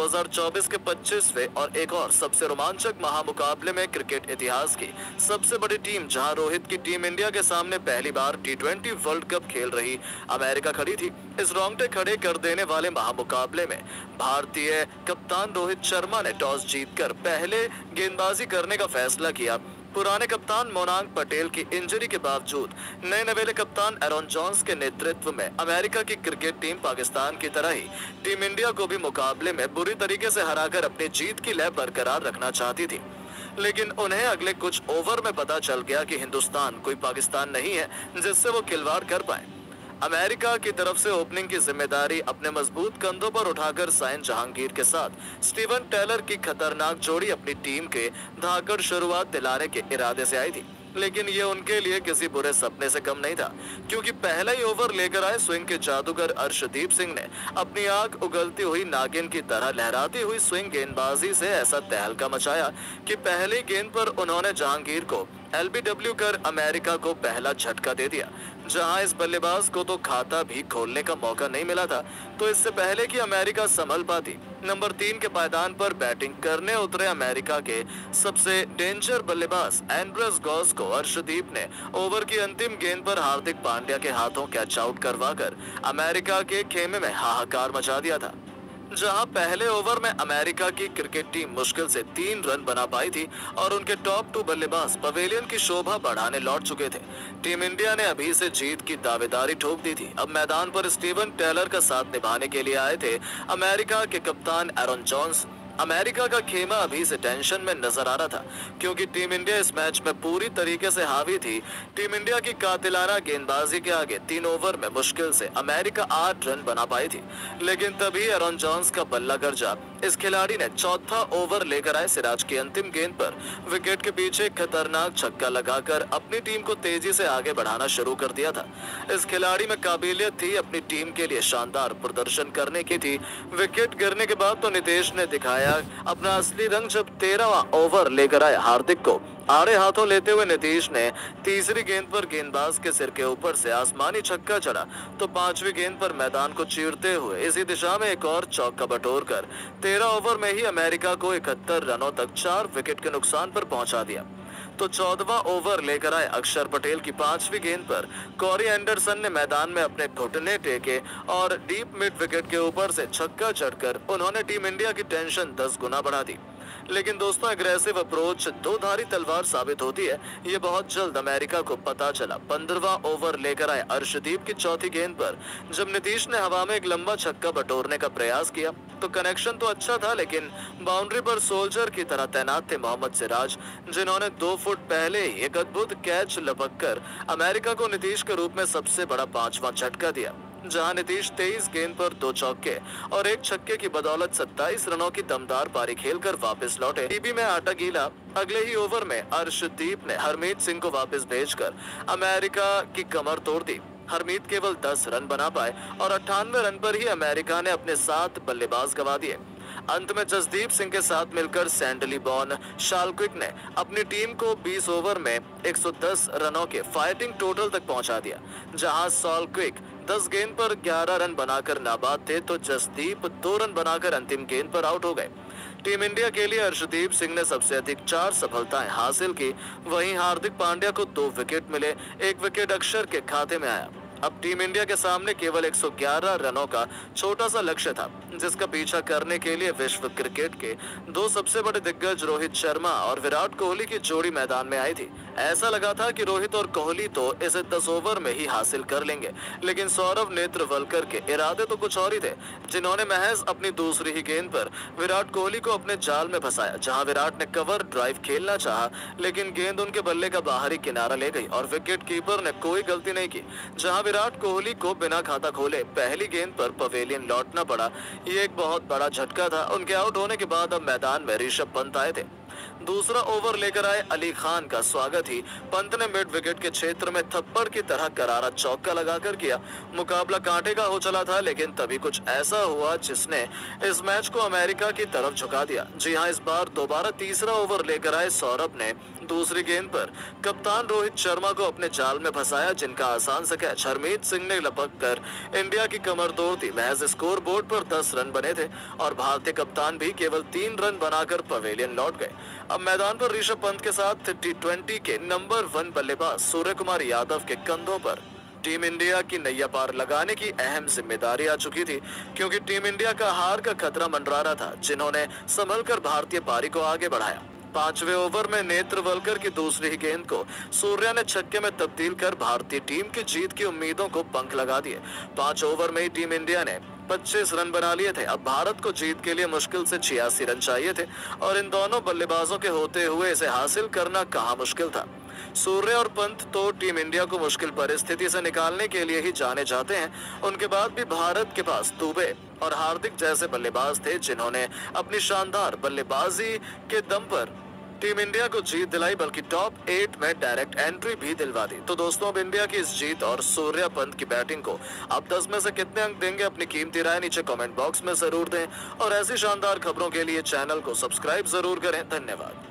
2024 के 25वें और एक और सबसे रोमांचक महामुकाबले में क्रिकेट इतिहास की सबसे बड़ी टीम, जहां रोहित की टीम इंडिया के सामने पहली बार T20 वर्ल्ड कप खेल रही अमेरिका खड़ी थी। इस रोंगटे खड़े कर देने वाले महामुकाबले में भारतीय कप्तान रोहित शर्मा ने टॉस जीतकर पहले गेंदबाजी करने का फैसला किया। पुराने कप्तान मोनांग पटेल की इंजरी के बावजूद नए नवेले कप्तान एरॉन जॉन्स के नेतृत्व में अमेरिका की क्रिकेट टीम पाकिस्तान की तरह ही टीम इंडिया को भी मुकाबले में बुरी तरीके से हराकर अपनी जीत की लय बरकरार रखना चाहती थी। लेकिन उन्हें अगले कुछ ओवर में पता चल गया कि हिंदुस्तान कोई पाकिस्तान नहीं है जिससे वो खिलवाड़ कर पाए। अमेरिका की तरफ से ओपनिंग की जिम्मेदारी अपने मजबूत कंधों पर उठाकर साइन जहांगीर के साथ स्टीवन टेलर की खतरनाक जोड़ी अपनी टीम के धाकड़ शुरुआत दिलाने के इरादे से आई थी। लेकिन ये उनके लिए किसी बुरे सपने से कम नहीं था, क्योंकि पहला ही ओवर लेकर आए स्विंग के जादूगर अर्शदीप सिंह ने अपनी आंख उगलती हुई नागिन की तरह लहराती हुई स्विंग गेंदबाजी से ऐसा तहलका मचाया कि पहली गेंद पर उन्होंने जहांगीर को LBW कर अमेरिका को पहला झटका दे दिया। जहां इस बल्लेबाज को तो खाता भी खोलने का मौका नहीं मिला था, तो इससे पहले कि अमेरिका संभल पाती, नंबर 3 के पायदान पर बैटिंग करने उतरे अमेरिका के सबसे डेंजर बल्लेबाज एंड्रस गॉस को अर्शदीप ने ओवर की अंतिम गेंद पर हार्दिक पांड्या के हाथों कैच आउट करवाकर अमेरिका के खेमे में हाहाकार मचा दिया था। जहां पहले ओवर में अमेरिका की क्रिकेट टीम मुश्किल से 3 रन बना पाई थी और उनके टॉप 2 बल्लेबाज पवेलियन की शोभा बढ़ाने लौट चुके थे। टीम इंडिया ने अभी से जीत की दावेदारी ठोक दी थी। अब मैदान पर स्टीवन टेलर का साथ निभाने के लिए आए थे अमेरिका के कप्तान एरॉन जॉन्स। अमेरिका का खेमा अभी से टेंशन में नजर आ रहा था, क्योंकि टीम इंडिया इस मैच में पूरी तरीके से हावी थी। टीम इंडिया की कातिलाना गेंदबाजी के आगे 3 ओवर में मुश्किल से अमेरिका 8 रन बना पाई थी। लेकिन तभी एरॉन जॉन्स का बल्ला गरजा। इस खिलाड़ी ने चौथा ओवर लेकर आए सिराज की अंतिम गेंद पर विकेट के पीछे खतरनाक छक्का लगाकर अपनी टीम को तेजी से आगे बढ़ाना शुरू कर दिया था। इस खिलाड़ी में काबिलियत थी अपनी टीम के लिए शानदार प्रदर्शन करने की थी। विकेट गिरने के बाद तो नीतीश ने दिखाया अपना असली रंग, जब 13वां ओवर लेकर आए हार्दिक को आड़े हाथों लेते हुए नीतीश ने तीसरी गेंद पर गेंदबाज के सिर के ऊपर से आसमानी छक्का चढ़ा, तो 5वीं गेंद पर मैदान को चीरते हुए इसी दिशा में एक और चौका बटोरकर 13 ओवर में ही अमेरिका को 71 रनों तक 4 विकेट के नुकसान पर पहुंचा दिया। तो 14वां ओवर लेकर आए अक्षर पटेल की 5वीं गेंद पर कॉरी एंडरसन ने मैदान में अपने घुटने टेके और डीप मिड विकेट के ऊपर से छक्का चढ़कर उन्होंने टीम इंडिया की टेंशन 10 गुना बढ़ा दी। लेकिन दोस्तों, एग्रेसिव अप्रोच दो धारी तलवार साबित होती है, ये बहुत जल्द अमेरिका को पता चला। 15वां ओवर लेकर आए अर्शदीप की चौथी गेंद पर जब नीतीश ने हवा में एक लंबा छक्का बटोरने का प्रयास किया, तो कनेक्शन तो अच्छा था, लेकिन बाउंड्री पर सोल्जर की तरह तैनात थे मोहम्मद सिराज, जिन्होंने 2 फुट पहले ही एक अद्भुत कैच लपककर अमेरिका को नीतीश के रूप में सबसे बड़ा 5वां झटका दिया। जहां नीतीश 23 गेंद पर 2 चौके और 1 छक्के की बदौलत 27 रनों की दमदार पारी खेलकर वापस लौटे। टीबी में आटा गीला। अगले ही ओवर में अर्शदीप ने हरमीत सिंह को वापस भेजकर अमेरिका की कमर तोड़ दी। हरमीत केवल 10 रन बना पाए और 98 रन पर ही अमेरिका ने अपने 7 बल्लेबाज गंवा दिए। अंत में जसदीप सिंह के साथ मिलकर सैंडली बॉर्न शालक्विक ने अपनी टीम को 20 ओवर में 110 रनों के फाइटिंग टोटल तक पहुंचा दिया। जहां शालक्विक 10 गेंद पर 11 रन बनाकर नाबाद थे, तो जसदीप 2 रन बनाकर अंतिम गेंद पर आउट हो गए। टीम इंडिया के लिए अर्शदीप सिंह ने सबसे अधिक 4 सफलताएं हासिल की। वहीं हार्दिक पांड्या को 2 विकेट मिले, 1 विकेट अक्षर के खाते में आया। अब टीम इंडिया के सामने केवल 111 रनों का छोटा सा लक्ष्य था, जिसका पीछा करने के लिए विश्व क्रिकेट के 2 सबसे बड़े दिग्गज रोहित शर्मा और विराट कोहली की जोड़ी मैदान में आई थी। ऐसा लगा था कि रोहित और कोहली तो इसे 10 ओवर में ही हासिल कर लेंगे, लेकिन सौरव नेत्रवलकर के इरादे तो कुछ और ही थे, जिन्होंने महज अपनी दूसरी ही गेंद पर विराट कोहली को अपने जाल में फंसाया। जहां विराट ने कवर ड्राइव खेलना चाहा, लेकिन गेंद उनके बल्ले का बाहरी किनारा ले गई और विकेट कीपर ने कोई गलती नहीं की। जहां विराट कोहली को बिना खाता खोले पहली गेंद पर पवेलियन लौटना पड़ा, ये एक बहुत बड़ा झटका था। उनके आउट होने के बाद अब मैदान में ऋषभ पंत आए थे। दूसरा ओवर लेकर आए अली खान का स्वागत ही पंत ने मिड विकेट के क्षेत्र में थप्पड़ की तरह करारा चौका लगाकर किया। मुकाबला कांटे का हो चला था, लेकिन तभी कुछ ऐसा हुआ जिसने इस मैच को अमेरिका की तरफ झुका दिया। जी हां, इस बार दोबारा तीसरा ओवर लेकर आए सौरभ ने दूसरी गेंद पर कप्तान रोहित शर्मा को अपने जाल में फंसाया, जिनका आसान सा कैच हरमीत सिंह ने लपक कर इंडिया की कमर तोड़ दी। महज स्कोर बोर्ड पर 10 रन बने थे और भारतीय कप्तान भी केवल 3 रन बनाकर पवेलियन लौट गए। अब मैदान पर ऋषभ पंत के साथ T20 के नंबर 1 बल्लेबाज सूर्य कुमार यादव के कंधों पर टीम इंडिया की नैया पार लगाने की अहम जिम्मेदारी आ चुकी थी, क्योंकि टीम इंडिया का हार का खतरा मंडरा रहा था, जिन्होंने संभलकर भारतीय पारी को आगे बढ़ाया। 5वें ओवर में नेत्रवलकर की दूसरी गेंद को सूर्या ने छक्के में तब्दील कर भारतीय टीम की जीत की उम्मीदों को पंख लगा दिए। 5 ओवर में ही टीम इंडिया ने 25 रन बना लिए थे। अब भारत को जीत के लिए मुश्किल से 86 रन चाहिए थे और इन दोनों बल्लेबाजों के होते हुए इसे हासिल करना कहाँ मुश्किल था। सूर्य और पंत तो टीम इंडिया को मुश्किल परिस्थिति से निकालने के लिए ही जाने जाते हैं। उनके बाद भी भारत के पास दुबे और हार्दिक जैसे बल्लेबाज थे, जिन्होंने अपनी शानदार बल्लेबाजी के दम पर टीम इंडिया को जीत दिलाई, बल्कि टॉप 8 में डायरेक्ट एंट्री भी दिलवा दी। तो दोस्तों, अब इंडिया की इस जीत और सूर्या पंत की बैटिंग को आप 10 में से कितने अंक देंगे? अपनी कीमती राय नीचे कमेंट बॉक्स में जरूर दें और ऐसी शानदार खबरों के लिए चैनल को सब्सक्राइब जरूर करें। धन्यवाद।